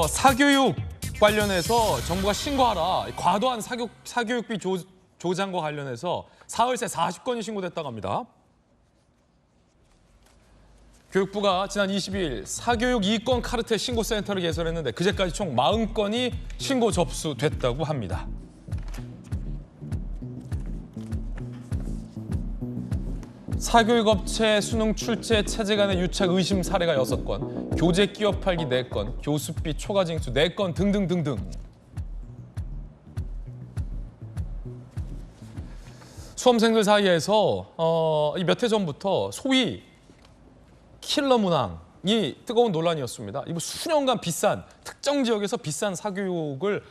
사교육 관련해서 정부가 신고하라. 과도한 사교육비 조장과 관련해서 사흘새 40건이 신고됐다고 합니다. 교육부가 지난 22일 사교육 이권 카르텔 신고센터를 개설했는데 그제까지 총 40건이 신고 접수됐다고 합니다. 사교육업체 수능 출제 체제 간의 유착 의심 사례가 6건, 교재 끼워 팔기 4건, 교습비 초과 징수 4건 등등등등. 수험생들 사이에서 이 몇 해 전부터 소위 킬러 문항이 뜨거운 논란이었습니다. 이거 수년간 비싼, 특정 지역에서 비싼 사교육을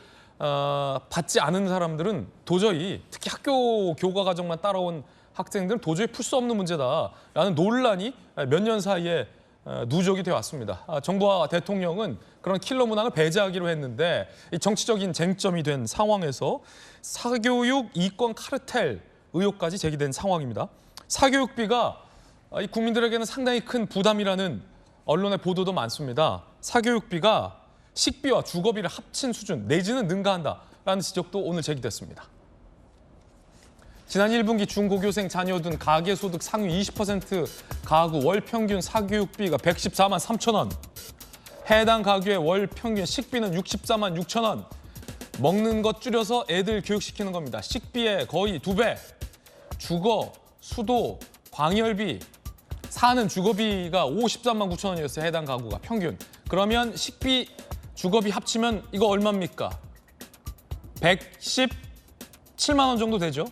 받지 않은 사람들은 도저히, 특히 학교 교과 과정만 따라온 학생들은 도저히 풀 수 없는 문제다라는 논란이 몇 년 사이에 누적이 되어 왔습니다. 정부와 대통령은 그런 킬러 문항을 배제하기로 했는데 이 정치적인 쟁점이 된 상황에서 사교육 이권 카르텔 의혹까지 제기된 상황입니다. 사교육비가 이 국민들에게는 상당히 큰 부담이라는 언론의 보도도 많습니다. 사교육비가 식비와 주거비를 합친 수준 내지는 능가한다라는 지적도 오늘 제기됐습니다. 지난 1분기 중고교생 자녀 둔 가계소득 상위 20% 가구 월 평균 사교육비가 114만 3천 원. 해당 가구의 월 평균 식비는 64만 6천 원. 먹는 것 줄여서 애들 교육시키는 겁니다. 식비의 거의 2배. 주거, 수도, 광열비, 사는 주거비가 53만 9천 원이었어요. 해당 가구가 평균. 그러면 식비, 주거비 합치면 이거 얼마입니까? 117만 원 정도 되죠.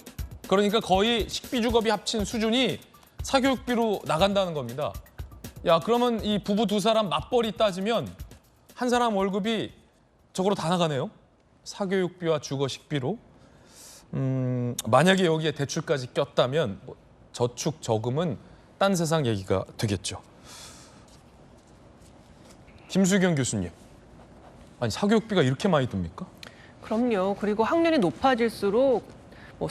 그러니까 거의 식비, 주거비 합친 수준이 사교육비로 나간다는 겁니다. 야, 그러면 이 부부 두 사람 맞벌이 따지면 한 사람 월급이 저거로 다 나가네요. 사교육비와 주거, 식비로. 만약에 여기에 대출까지 꼈다면 저축, 저금은 딴 세상 얘기가 되겠죠. 김수경 교수님, 아니 사교육비가 이렇게 많이 듭니까? 그럼요. 그리고 학년이 높아질수록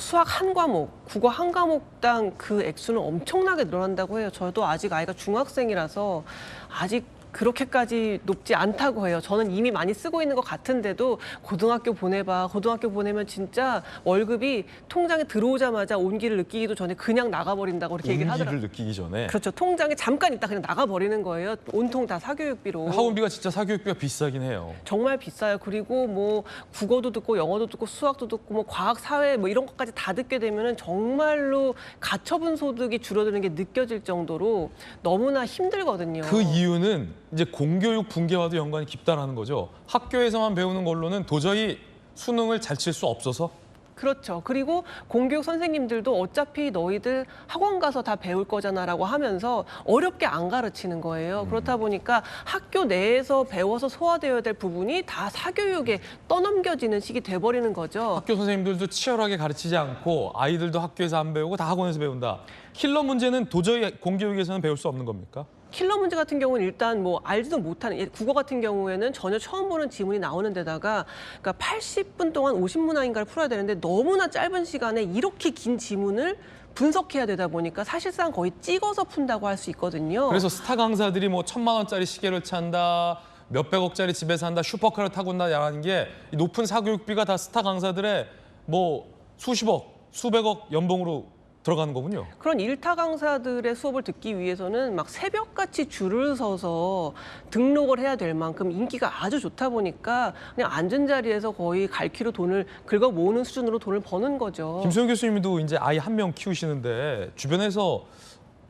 수학 한 과목, 국어 한 과목당 그 액수는 엄청나게 늘어난다고 해요. 저도 아직 아이가 중학생이라서 아직 그렇게까지 높지 않다고 해요. 저는 이미 많이 쓰고 있는 것 같은데도 고등학교 보내봐. 고등학교 보내면 진짜 월급이 통장에 들어오자마자 온기를 느끼기도 전에 그냥 나가버린다고 그렇게 얘기를 하더라고요. 온기를 느끼기 전에. 그렇죠. 통장에 잠깐 있다 그냥 나가버리는 거예요. 온통 다 사교육비로. 학원비가 진짜 사교육비가 비싸긴 해요. 정말 비싸요. 그리고 뭐 국어도 듣고 영어도 듣고 수학도 듣고 뭐 과학, 사회 뭐 이런 것까지 다 듣게 되면은 정말로 가처분 소득이 줄어드는 게 느껴질 정도로 너무나 힘들거든요. 그 이유는 이제 공교육 붕괴와도 연관이 깊다라는 거죠. 학교에서만 배우는 걸로는 도저히 수능을 잘 칠 수 없어서. 그렇죠. 그리고 공교육 선생님들도 어차피 너희들 학원 가서 다 배울 거잖아라고 하면서 어렵게 안 가르치는 거예요. 그렇다 보니까 학교 내에서 배워서 소화되어야 될 부분이 다 사교육에 떠넘겨지는 식이 돼버리는 거죠. 학교 선생님들도 치열하게 가르치지 않고 아이들도 학교에서 안 배우고 다 학원에서 배운다. 킬러 문제는 도저히 공교육에서는 배울 수 없는 겁니까? 킬러 문제 같은 경우는 일단 뭐 알지도 못하는, 국어 같은 경우에는 전혀 처음 보는 지문이 나오는 데다가 그러니까 80분 동안 50문항인가를 풀어야 되는데 너무나 짧은 시간에 이렇게 긴 지문을 분석해야 되다 보니까 사실상 거의 찍어서 푼다고 할 수 있거든요. 그래서 스타 강사들이 뭐 1,000만 원짜리 시계를 찬다, 몇백억짜리 집에서 한다, 슈퍼카를 타고 온다라는 게 높은 사교육비가 다 스타 강사들의 뭐 수십억, 수백억 연봉으로 들어가는 거군요. 그런 일타 강사들의 수업을 듣기 위해서는 막 새벽같이 줄을 서서 등록을 해야 될 만큼 인기가 아주 좋다 보니까 그냥 앉은 자리에서 거의 갈퀴로 돈을 긁어 모으는 수준으로 돈을 버는 거죠. 김소영 교수님도 이제 아이 한 명 키우시는데 주변에서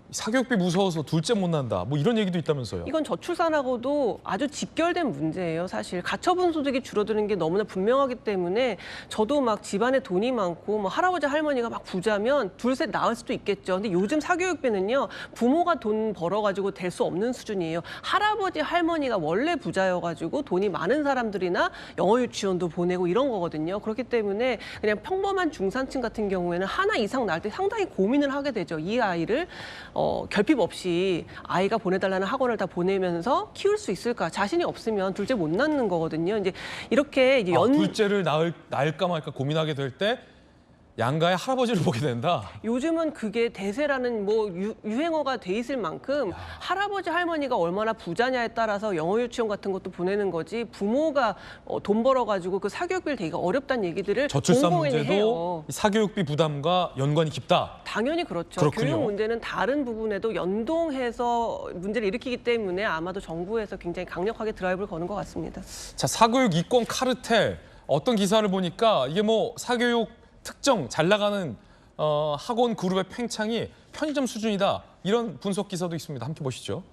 사교육비 무서워서 둘째 못 난다, 뭐 이런 얘기도 있다면서요. 이건 저출산하고도 아주 직결된 문제예요. 사실 가처분 소득이 줄어드는 게 너무나 분명하기 때문에 저도 막 집안에 돈이 많고 뭐 할아버지 할머니가 막 부자면 둘셋 낳을 수도 있겠죠. 근데 요즘 사교육비는요, 부모가 돈 벌어가지고 될 수 없는 수준이에요. 할아버지 할머니가 원래 부자여가지고 돈이 많은 사람들이나 영어 유치원도 보내고 이런 거거든요. 그렇기 때문에 그냥 평범한 중산층 같은 경우에는 하나 이상 낳을 때 상당히 고민을 하게 되죠. 이 아이를 결핍 없이 아이가 보내달라는 학원을 다 보내면서 키울 수 있을까? 자신이 없으면 둘째 못 낳는 거거든요. 이제 이렇게 이제 둘째를 낳을까 말까 고민하게 될 때 양가의 할아버지를 보게 된다. 요즘은 그게 대세라는 뭐 유행어가 돼 있을 만큼 할아버지 할머니가 얼마나 부자냐에 따라서 영어 유치원 같은 것도 보내는 거지 부모가 돈 벌어가지고 그 사교육비를 되기가 어렵다는 얘기들을 저출산 공공연히 문제도 해요. 이 사교육비 부담과 연관이 깊다. 당연히 그렇죠. 그렇군요. 교육 문제는 다른 부분에도 연동해서 문제를 일으키기 때문에 아마도 정부에서 굉장히 강력하게 드라이브를 거는 것 같습니다. 자, 사교육 이권 카르텔 어떤 기사를 보니까 이게 뭐 사교육 특정 잘 나가는 학원 그룹의 팽창이 편의점 수준이다. 이런 분석 기사도 있습니다. 함께 보시죠.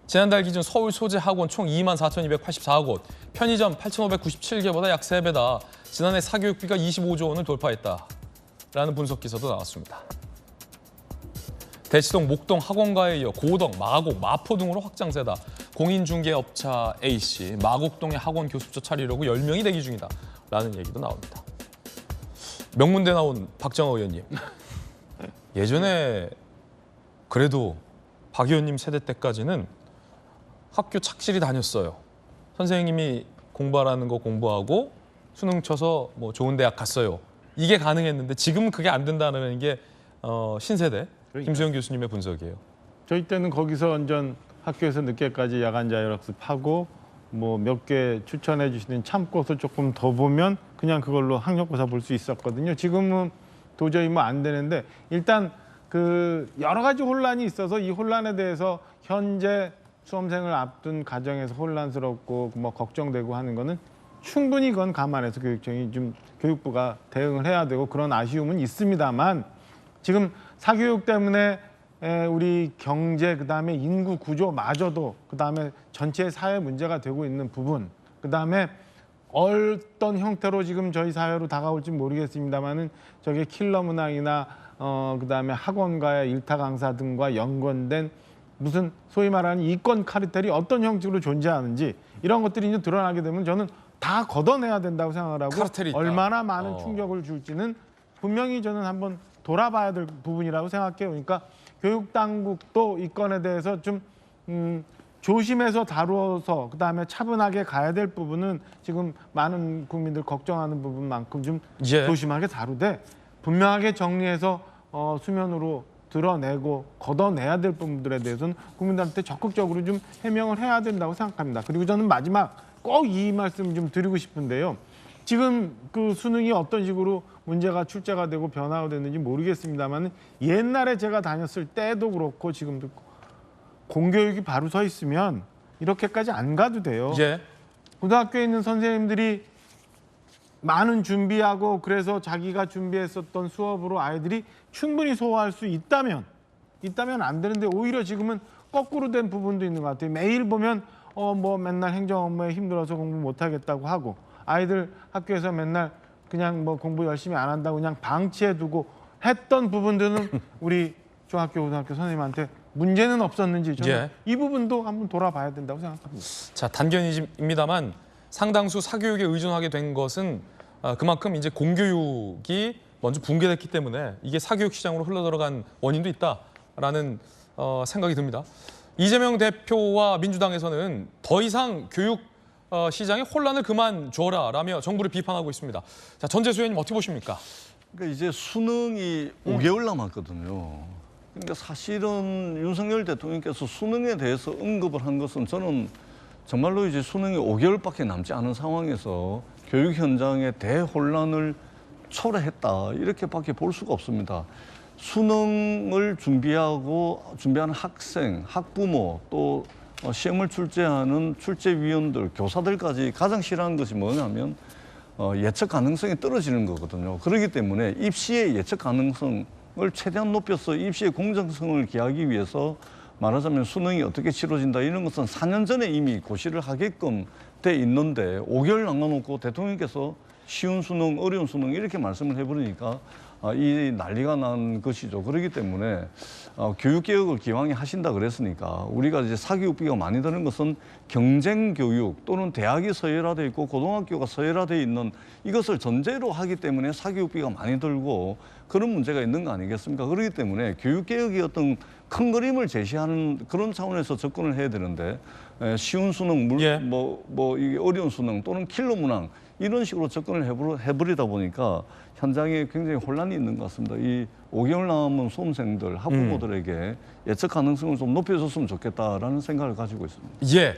지난달 기준 서울 소재 학원 총 24,284곳, 편의점 8,597개보다 약 3배다. 지난해 사교육비가 25조 원을 돌파했다라는 분석 기사도 나왔습니다. 대치동, 목동 학원가에 이어 고덕, 마곡, 마포 등으로 확장세다. 공인중개업자 A씨, 마곡동에 학원 교습소 차리려고 10명이 대기 중이다. 라는 얘기도 나옵니다. 명문대 나온 박정호 의원님. 예전에 그래도 박 의원님 세대 때까지는 학교 착실히 다녔어요. 선생님이 공부하라는 거 공부하고 수능 쳐서 뭐 좋은 대학 갔어요. 이게 가능했는데 지금은 그게 안 된다는 게 신세대 김수영 교수님의 분석이에요. 저희 때는 거기서 완전 학교에서 늦게까지 야간 자율학습하고 뭐 몇 개 추천해 주시는 참고서 조금 더 보면 그냥 그걸로 학력고사 볼 수 있었거든요. 지금은 도저히 뭐 안 되는데 일단 그 여러 가지 혼란이 있어서 이 혼란에 대해서 현재 수험생을 앞둔 가정에서 혼란스럽고 뭐 걱정되고 하는 거는 충분히 그건 감안해서 교육청이 좀 교육부가 대응을 해야 되고 그런 아쉬움은 있습니다만 지금 사교육 때문에 우리 경제 그다음에 인구 구조마저도 그다음에 전체 사회 문제가 되고 있는 부분 그다음에 어떤 형태로 지금 저희 사회로 다가올지 모르겠습니다만은 저게 킬러 문항이나 그다음에 학원가의 일타 강사 등과 연관된 무슨 소위 말하는 이권 카르텔이 어떤 형식으로 존재하는지 이런 것들이 이제 드러나게 되면 저는 다 걷어내야 된다고 생각을 하고 카르텔이 있다. 얼마나 많은 충격을 줄지는 분명히 저는 한번 돌아봐야 될 부분이라고 생각해요. 그러니까 교육 당국도 이 건에 대해서 좀 조심해서 다루어서 그다음에 차분하게 가야 될 부분은 지금 많은 국민들 걱정하는 부분만큼 좀 예. 조심하게 다루되 분명하게 정리해서 수면으로 드러내고 걷어내야 될 부분들에 대해서는 국민들한테 적극적으로 좀 해명을 해야 된다고 생각합니다. 그리고 저는 마지막 꼭 이 말씀 좀 드리고 싶은데요. 지금 그 수능이 어떤 식으로 문제가 출제가 되고 변화가 됐는지 모르겠습니다만 옛날에 제가 다녔을 때도 그렇고 지금도 공교육이 바로 서 있으면 이렇게까지 안 가도 돼요. 예. 고등학교에 있는 선생님들이 많은 준비하고 그래서 자기가 준비했었던 수업으로 아이들이 충분히 소화할 수 있다면 안 되는데 오히려 지금은 거꾸로 된 부분도 있는 것 같아요. 매일 보면 뭐 맨날 행정 업무에 힘들어서 공부 못 하겠다고 하고 아이들 학교에서 맨날 그냥 뭐 공부 열심히 안 한다고 그냥 방치해두고 했던 부분들은 우리 중학교 고등학교 선생님한테 문제는 없었는지 저는 예. 이 부분도 한번 돌아봐야 된다고 생각합니다. 자, 단견입니다만 상당수 사교육에 의존하게 된 것은 그만큼 이제 공교육이 먼저 붕괴됐기 때문에 이게 사교육 시장으로 흘러들어간 원인도 있다라는 생각이 듭니다. 이재명 대표와 민주당에서는 더 이상 교육 시장에 혼란을 그만 줘라라며 정부를 비판하고 있습니다. 자, 전재수 의원님 어떻게 보십니까? 그러니까 이제 수능이 5개월 남았거든요. 그러니까 사실은 윤석열 대통령께서 수능에 대해서 언급을 한 것은 저는 정말로 이제 수능이 5개월밖에 남지 않은 상황에서 교육 현장의 대혼란을 초래했다 이렇게밖에 볼 수가 없습니다. 수능을 준비하는 학생, 학부모 또 시험을 출제하는 출제위원들, 교사들까지 가장 싫어하는 것이 뭐냐면 예측 가능성이 떨어지는 거거든요. 그렇기 때문에 입시의 예측 가능성을 최대한 높여서 입시의 공정성을 기하기 위해서 말하자면 수능이 어떻게 치러진다 이런 것은 4년 전에 이미 고시를 하게끔 돼 있는데 5개월 남겨놓고 대통령께서 쉬운 수능, 어려운 수능 이렇게 말씀을 해버리니까 이 난리가 난 것이죠. 그렇기 때문에 교육개혁을 기왕에 하신다 그랬으니까 우리가 이제 사교육비가 많이 드는 것은 경쟁교육 또는 대학이 서열화되어 있고 고등학교가 서열화되어 있는 이것을 전제로 하기 때문에 사교육비가 많이 들고 그런 문제가 있는 거 아니겠습니까? 그렇기 때문에 교육개혁이 어떤 큰 그림을 제시하는 그런 차원에서 접근을 해야 되는데 쉬운 수능, 예. 이게 어려운 수능 또는 킬러 문항 이런 식으로 접근을 해버리다 보니까 현장에 굉장히 혼란이 있는 것 같습니다. 이 5개월 남은 수험생들, 학부모들에게 예측 가능성을 좀 높여줬으면 좋겠다라는 생각을 가지고 있습니다. 예.